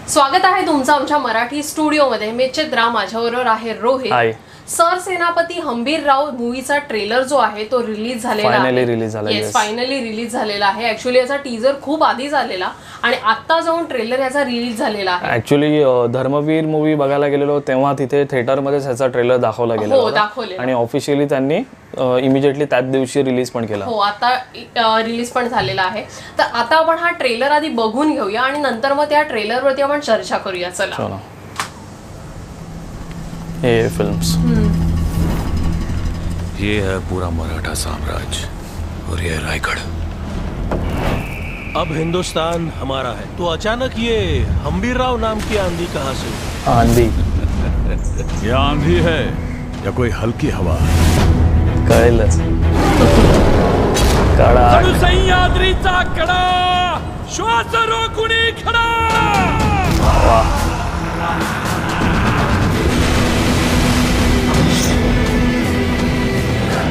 स्वागत आहे तुमचं आमच्या मराठी स्टुडिओमध्ये. मी चित्रा, माझ्याबरोबर आहे रोहित. सर सेनापती हंबीरराव मूवीचा ट्रेलर जो आहे तो रिलीज झालेला आहे. फायनली रिलीज झालेला आहे. ऍक्च्युअली याचा टीजर खूप आधी झालेला आणि आता जाऊन ट्रेलर याचा रिलीज झालेला आहे. ऍक्च्युअली धर्मवीर मूवी बघायला गेलेलो तेव्हा तिथे थिएटरमध्येच ह्याचा ट्रेलर दाखवला गेला होता आणि ऑफिशियली त्यांनी इमिजिएटली त्याच दिवशी रिलीज पण केला. हो, आता रिलीज पण झालेला आहे. तर आता आपण हा ट्रेलर आधी बघून घेऊया आणि नंतर मग त्या ट्रेलरवरती आपण चर्चा करूया. चला. ये फिल्म्स, ये है पूरा मराठा साम्राज्य और ये रायगढ़. अब हिंदुस्तान हमारा है. तो अचानक ये हंबीरराव नाम की आंधी कहाँ से? आंधी ये आंधी है या कोई हल्की हवा? कळेलच. कडा सह्याद्रीचा कडा, श्वास रोखुनी खडा.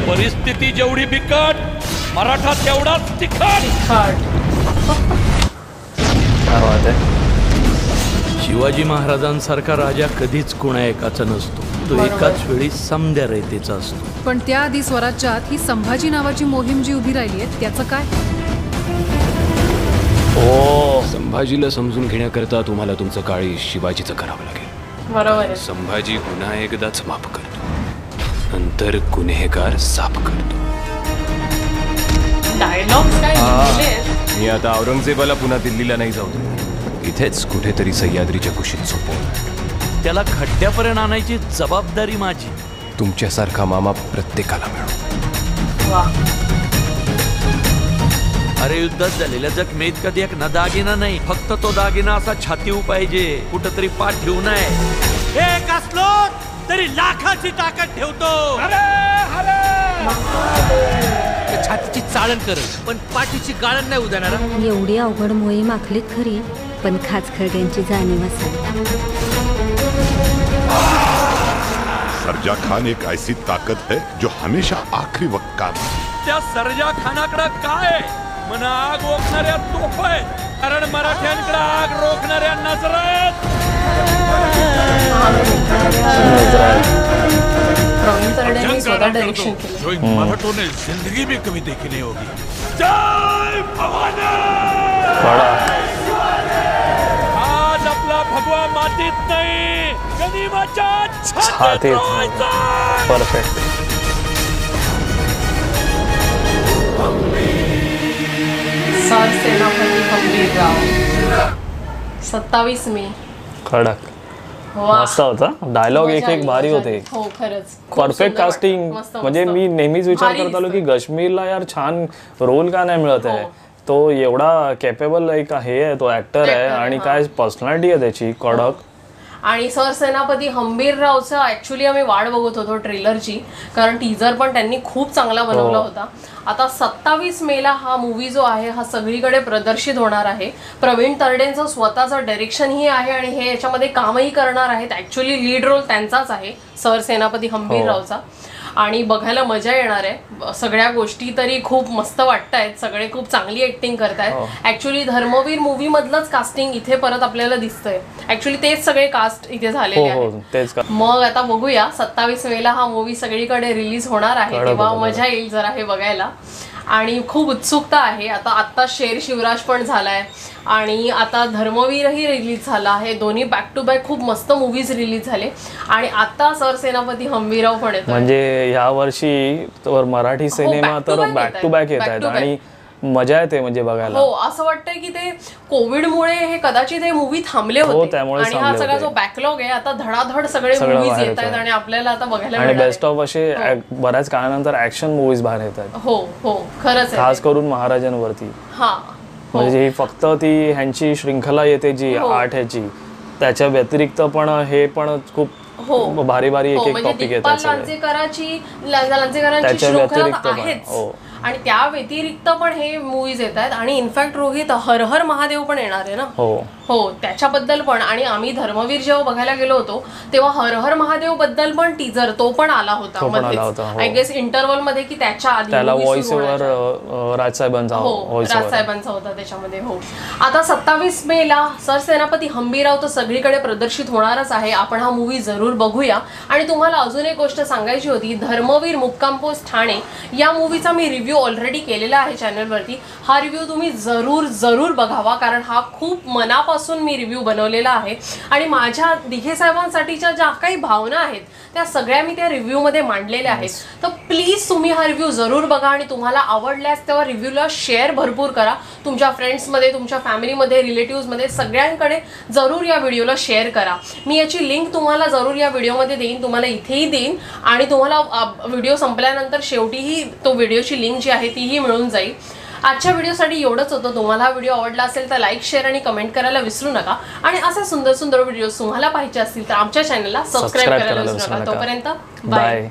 परिस्थिती जेवढी बिकट, मराठा तेवढाच तिखट. शिवाजी महाराजांसारखा राजा कधीच कोणा एकाचा नसतो. तो एकाच वेळी समद्या रयतेचा असतो. पण त्याआधी स्वराज्यात ही संभाजी नावाची मोहीम जी उभी राहिली आहे त्याचं काय? संभाजीला समजून घेण्याकरता तुम्हाला तुमचं काळी शिवाजीचं करावं लागेल. बरोबर आहे. संभाजी पुन्हा एकदाच माफ करतो, नंतर गुन्हेगार साफ करतो. डायलॉग्स काय लिहिलेत. मी आता औरंगजेबाला पुन्हा दिल्लीला नाही जाऊ देत. इथेच कुठेतरी सह्याद्रीच्या कुशीत झोपवलं. त्याला खड्ड्यापर्यंत आणायची जबाबदारी माझी. तुमच्यासारखा मामा प्रत्येकाला मिळो. अरे युद्धात झालेल्या जखमेत कधी एक न दागिना नाही, फक्त तो दागिना असा छातीव पाहिजे, कुठंतरी पाठ ठेवू नये. एक असलो तरी लाखाची ताकद ठेवतो. छातीची चाळण कर, पण पाठीची गाळण नाही उदाहणार. एवढी अवघड मोहीम आखलीत खरी, पण खाचखळग्यांची जाणीव असेल. सरजा खान एक ऐसी ताकत है जो हमेशा आखिरी वक्त काम. त्या सरजा खानाकडे काय मना आग रोखणाऱ्या तोफ आहे, कारण मराठ्यांकडे आग रोखणाऱ्या नजर आहेत. प्रवीण तरडेंनी स्वतः डायरेक्शन केलं. जो इन मराठों ने जिंदगी में कभी देखी नहीं होगी. जय भवानी. आज आपला भगवा मातीत नाही, गनिमाच्या छातीत. परफेक्ट. सर सेनापती हंबीरराव 27 मे. कडक. मस्त होता. डायलॉग एक भारी होते. हो, खरंच परफेक्ट कास्टिंग. म्हणजे मी नेहमीच विचार करत आलो की काश्मीरला यार छान रोल का नाही मिळत आहे. तो एवढा कॅपेबल एक हे आहे, तो ऍक्टर आहे आणि काय पर्सनॅलिटी आहे त्याची कडक. आणि सर सेनापती हंबीररावचा ऍक्च्युली आम्ही वाट बघत होतो ट्रेलरची, कारण टीजर पण त्यांनी खूप चांगला बनवला होता. आता 27 मेला हा मूवी जो आहे हा सगळीकडे प्रदर्शित होणार आहे. प्रवीण तरडेंचं स्वतःचं डायरेक्शनही आहे आणि हे याच्यामध्ये कामही करणार आहेत. ऍक्च्युली लीड रोल त्यांचाच आहे, सर सेनापती हंबीररावचा. आणि बघायला मजा येणार आहे. सगळ्या गोष्टी तरी खूप मस्त वाटतायत. सगळे खूप चांगली ऍक्टिंग करतायत. ऍक्च्युली धर्मवीर मूवी मधलंच कास्टिंग इथे परत आपल्याला दिसतंय. ऍक्च्युली तेच सगळे कास्ट इथे झालेले आहेत. मग आता बघूया 27 मेला हा मूवी सगळीकडे रिलीज होणार आहे, तेव्हा मजा येईल जरा हे बघायला. आणि खूप उत्सुकता आहे. आता शेर शिवराज पण झालाय आणि आता धर्मवीरही रिलीज झाला आहे. दोन्ही बॅक टू बॅक खूप मस्त मूवीज रिलीज झाले आणि आता सर सेनापती हंबीरराव पण येतो. म्हणजे या वर्षी मराठी सिनेमा तर बॅक टू बॅक येत आहेत आणि मजा येते म्हणजे बघायला. हो, असं वाटतंय की ते कोविडमुळे हे कदाचित हे मूवी थांबले होते आणि हा सगळा जो बॅकलॉग आहे आता धडाधड सगळे मूवीज येत आहेत आणि आपल्याला आता बघायला आणि बेस्ट ऑफ असे बऱ्याच काळानंतर ऍक्शन मूवीज बाहेर येत आहेत. हो हो, खरंच. खास करून महाराजांवरती. हा, म्हणजे फक्त ती ह्यांची श्रृंखला येते जी 8 ह्याची, त्याच्या व्यतिरिक्त पण हे पण खूप भारी भारी एक एक टॉपिक येतात. लांजेकरांची श्रृंखला आहेच आणि त्या व्यतिरिक्त पण हे मूवीज येत आहेत. आणि इनफॅक्ट रोहित हर हर महादेव पण येणार आहे ना. हो हो त्याच्याबद्दल पण. आणि आम्ही धर्मवीर जेव्हा बघायला गेलो होतो तेव्हा हर हर महादेव बद्दल पण टीजर तो पण आला होता आय गेस इंटरव्हल मध्ये की त्याच्या आधी त्याला व्हॉइस ओव्हर राजसाहेबांचा होता त्याच्यामध्ये. हो आता 27 मेला सरसेनापती हंबीरराव तर सगळीकडे प्रदर्शित होणारच आहे. आपण हा मूवी जरूर बघूया. आणि तुम्हाला अजून एक गोष्ट सांगायची होती, धर्मवीर मुक्काम पोस्ट ठाणे या मूवीचा मी रिव्ह्यू ऑलरेडी केलेला आहे चॅनलवरती. हा रिव्ह्यू तुम्ही जरूर बघावा कारण हा खूप मनापासून मी रिव्ह्यू बनवलेला आहे. आणि माझ्या दिघे साहेबांसाठीच्या ज्या काही भावना आहेत त्या सगळ्या मी त्या रिव्ह्यूमध्ये मांडलेल्या आहेत. तर प्लीज तुम्ही हा रिव्ह्यू जरूर बघा आणि तुम्हाला आवडल्यास तेव्हा रिव्ह्यूला शेअर भरपूर करा. तुमच्या फ्रेंड्समध्ये, तुमच्या फॅमिलीमध्ये, रिलेटिव्हजमध्ये सगळ्यांकडे जरूर या व्हिडिओला शेअर करा. मी याची लिंक तुम्हाला जरूर या व्हिडिओमध्ये देईन, तुम्हाला इथेही देईन आणि तुम्हाला व्हिडिओ संपल्यानंतर शेवटीही तो व्हिडिओची लिंक जी आहे तीही मिळून जाईल. आजच्या व्हिडिओसाठी एवढंच होतं. तुम्हाला हा व्हिडिओ आवडला असेल तर लाईक, शेअर आणि कमेंट करायला विसरू नका. आणि असे सुंदर सुंदर व्हिडिओ तुम्हाला पाहिजे असतील तर आमच्या चॅनलला सबस्क्राईब करायला विसरू नका. तोपर्यंत बाय.